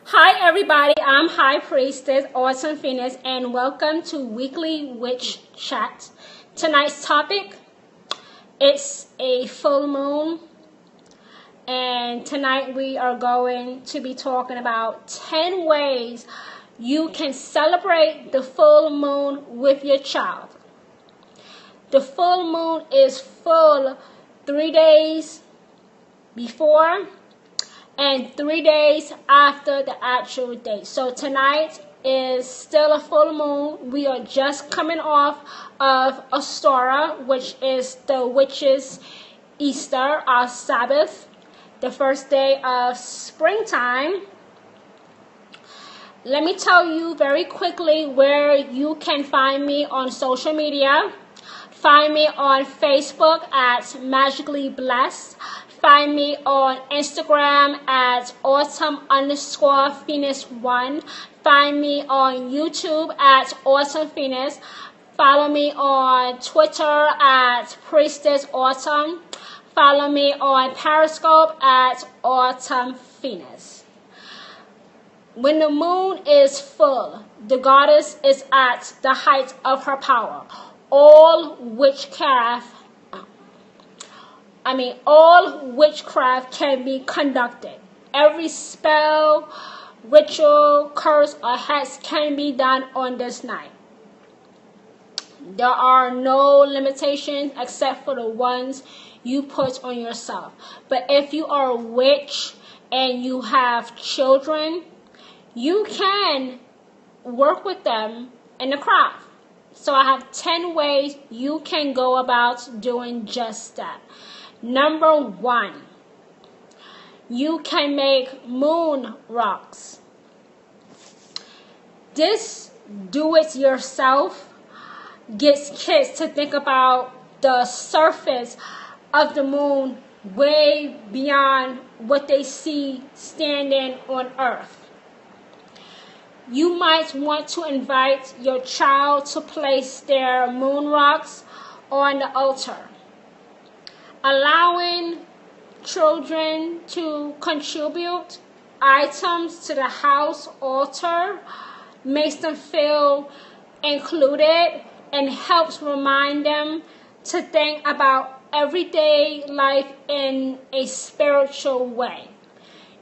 Hi everybody, I'm High Priestess Autumn Phoenix and welcome to Weekly Witch Chat. Tonight's topic is a full moon, and tonight we are going to be talking about 10 ways you can celebrate the full moon with your child. The full moon is full 3 days before and 3 days after the actual date. So tonight is still a full moon. We are just coming off of Ostara, which is the witches' Easter, our Sabbath, the first day of springtime. Let me tell you very quickly where you can find me on social media. Find me on Facebook at Magically Blessed. Find me on Instagram at Autumn_Phoenix1. Find me on YouTube at Autumn Phoenix. Follow me on Twitter at Priestess Autumn. Follow me on Periscope at Autumn Phoenix. When the moon is full, the goddess is at the height of her power. All witchcraft can be conducted. Every spell, ritual, curse, or hex can be done on this night. There are no limitations except for the ones you put on yourself. But if you are a witch and you have children, you can work with them in the craft. So I have 10 ways you can go about doing just that. Number 1, you can make moon rocks. This do-it-yourself gets kids to think about the surface of the moon way beyond what they see standing on Earth. You might want to invite your child to place their moon rocks on the altar. Allowing children to contribute items to the house altar makes them feel included and helps remind them to think about everyday life in a spiritual way.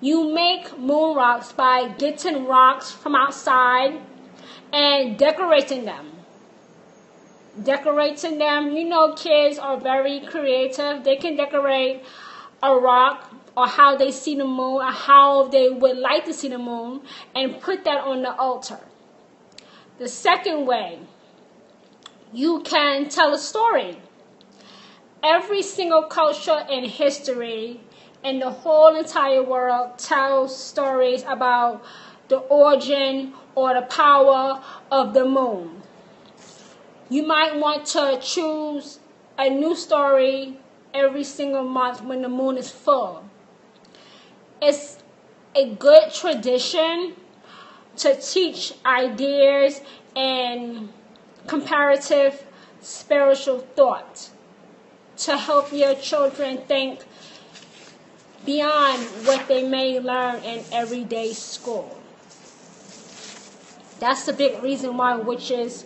You make moon rocks by getting rocks from outside and decorating them. You know, kids are very creative. They can decorate a rock or how they see the moon or how they would like to see the moon and put that on the altar. The second way, you can tell a story. Every single culture in history in the whole entire world tells stories about the origin or the power of the moon. You might want to choose a new story every single month when the moon is full. It's a good tradition to teach ideas and comparative spiritual thought to help your children think beyond what they may learn in everyday school. That's the big reason why witches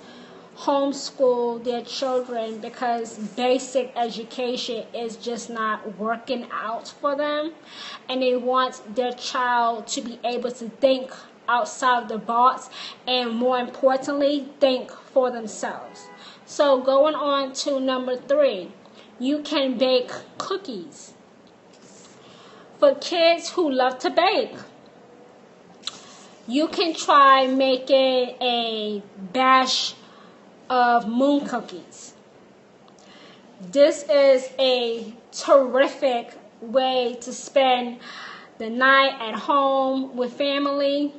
homeschool their children, because basic education is just not working out for them, and they want their child to be able to think outside the box and, more importantly, think for themselves. So going on to number 3, you can bake cookies. For kids who love to bake, you can try making a batch of moon cookies. This is a terrific way to spend the night at home with family.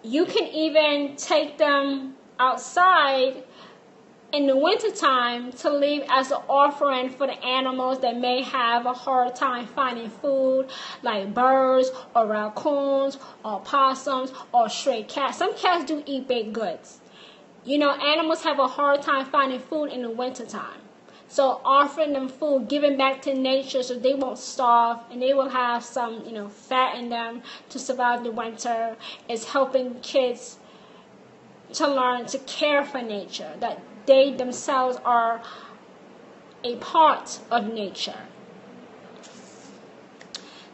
You can even take them outside in the wintertime to leave as an offering for the animals that may have a hard time finding food, like birds or raccoons or possums or stray cats. Some cats do eat baked goods. You know, animals have a hard time finding food in the wintertime. So offering them food, giving back to nature so they won't starve and they will have some, fat in them to survive the winter, is helping kids to learn to care for nature, that they themselves are a part of nature.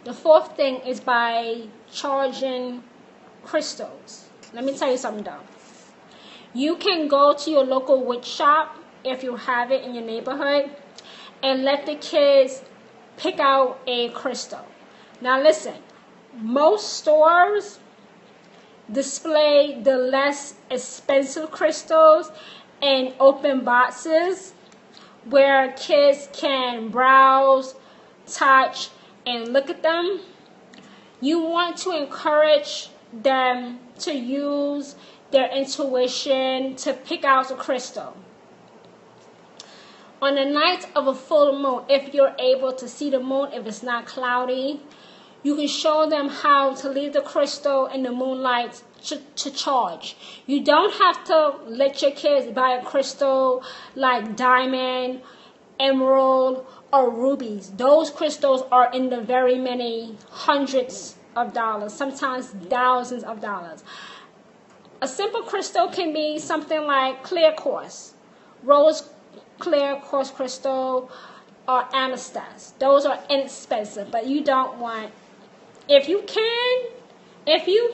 The fourth thing is by charging crystals. Let me tell you something though. You can go to your local wood shop, if you have it in your neighborhood, and let the kids pick out a crystal. Now listen, most stores display the less expensive crystals in open boxes where kids can browse, touch, and look at them. You want to encourage them to use their intuition to pick out a crystal. On the night of a full moon, if you're able to see the moon, if it's not cloudy, you can show them how to leave the crystal in the moonlight to charge. You don't have to let your kids buy a crystal like diamond, emerald, or rubies. Those crystals are in the very many hundreds of dollars, sometimes thousands of dollars. A simple crystal can be something like clear quartz, rose clear quartz crystal, or amethyst. Those are inexpensive, but you don't want, if you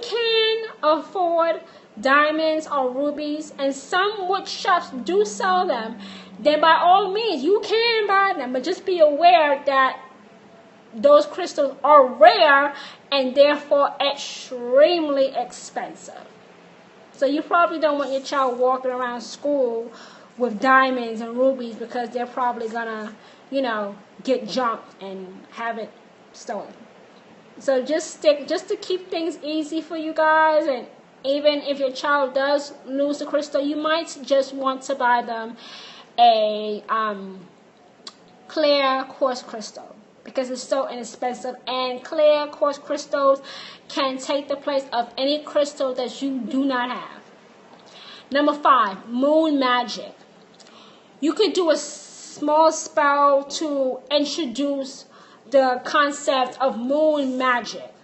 can afford diamonds or rubies, and some wood shops do sell them, then by all means you can buy them, but just be aware that those crystals are rare and therefore extremely expensive. So you probably don't want your child walking around school with diamonds and rubies, because they're probably gonna, get jumped and have it stolen. So just to keep things easy for you guys, and even if your child does lose the crystal, you might just want to buy them a clear quartz crystal, because it's so inexpensive, and clear quartz crystals can take the place of any crystal that you do not have. Number 5, moon magic. You could do a small spell to introduce the concept of moon magic.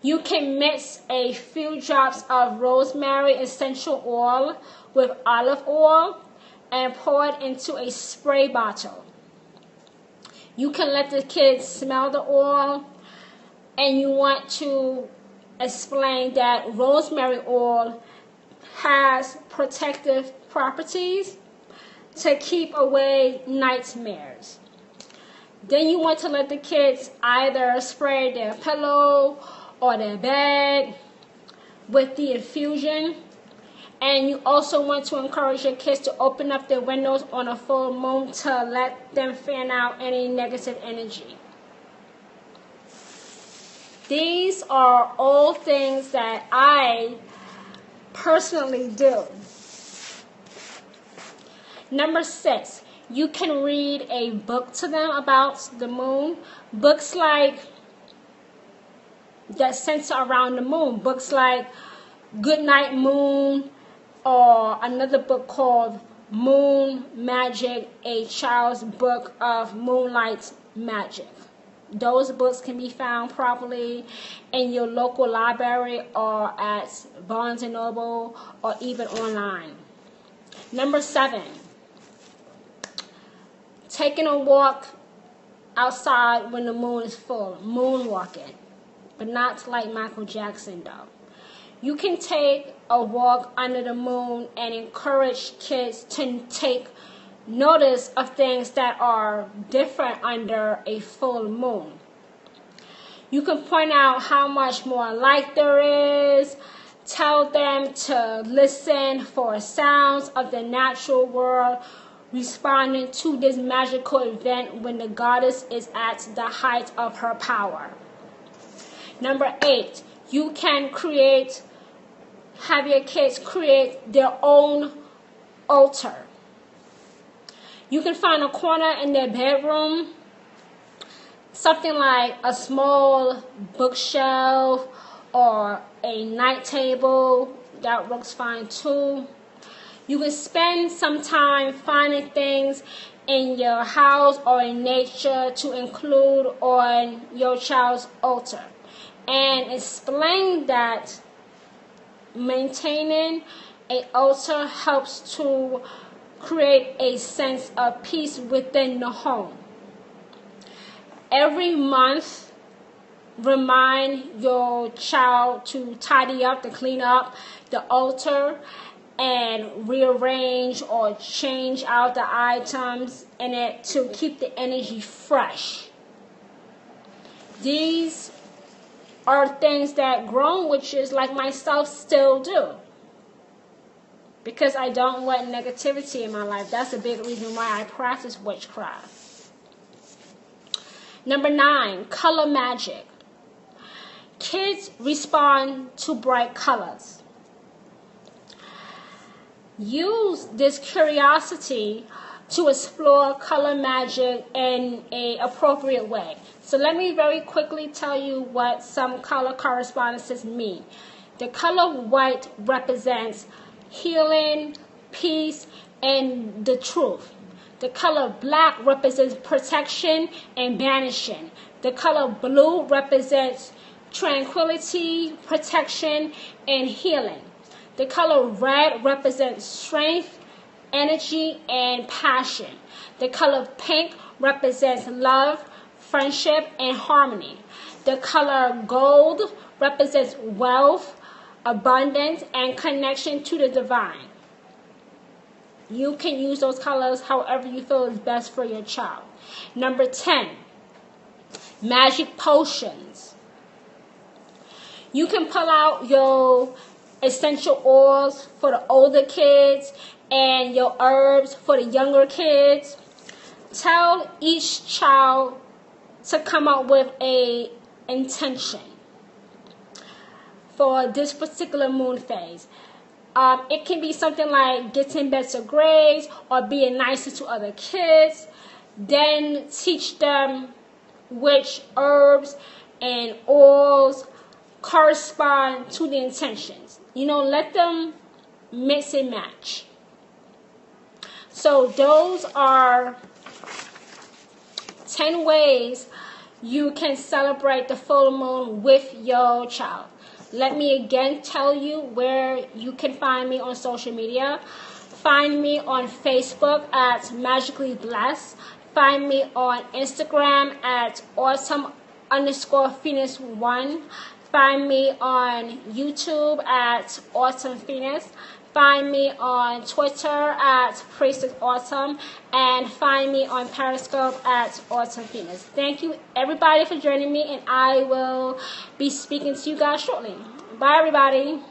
You can mix a few drops of rosemary essential oil with olive oil and pour it into a spray bottle. You can let the kids smell the oil, and you want to explain that rosemary oil has protective properties to keep away nightmares. Then you want to let the kids either spray their pillow or their bed with the infusion. And you also want to encourage your kids to open up their windows on a full moon to let them fan out any negative energy. These are all things that I personally do. Number 6, you can read a book to them about the moon. Books like that center around the moon. Books like Good Night Moon, or another book called Moon Magic, a child's book of moonlight magic. Those books can be found properly in your local library or at Barnes & Noble or even online. Number 7, taking a walk outside when the moon is full, moonwalking, but not like Michael Jackson though. You can take a walk under the moon and encourage kids to take notice of things that are different under a full moon. You can point out how much more light there is. Tell them to listen for sounds of the natural world responding to this magical event when the goddess is at the height of her power. Number 8, you can have your kids create their own altar. You can find a corner in their bedroom, something like a small bookshelf or a night table. That works fine too. You can spend some time finding things in your house or in nature to include on your child's altar, and explain that maintaining an altar helps to create a sense of peace within the home. Every month, remind your child to tidy up, to clean up the altar and rearrange or change out the items in it to keep the energy fresh. These are things that grown witches like myself still do, because I don't want negativity in my life. That's a big reason why I practice witchcraft. Number 9, color magic. Kids respond to bright colors. Use this curiosity to explore color magic in an appropriate way. So let me very quickly tell you what some color correspondences mean. The color white represents healing, peace, and the truth. The color black represents protection and banishing. The color blue represents tranquility, protection, and healing. The color red represents strength, energy, and passion. The color pink represents love, friendship, and harmony. The color gold represents wealth, abundance, and connection to the divine. You can use those colors however you feel is best for your child. Number 10, magic potions. You can pull out your essential oils for the older kids and your herbs for the younger kids. Tell each child to come up with an intention for this particular moon phase. It can be something like getting better grades or being nicer to other kids. Then teach them which herbs and oils correspond to the intentions. Let them mix and match. So those are 10 ways you can celebrate the full moon with your child. Let me again tell you where you can find me on social media. Find me on Facebook at Magically Blessed. Find me on Instagram at Autumn_Phoenix1. Find me on YouTube at Autumn Phoenix. Find me on Twitter at Priestess Autumn. And find me on Periscope at Autumn Phoenix. Thank you, everybody, for joining me. And I will be speaking to you guys shortly. Bye, everybody.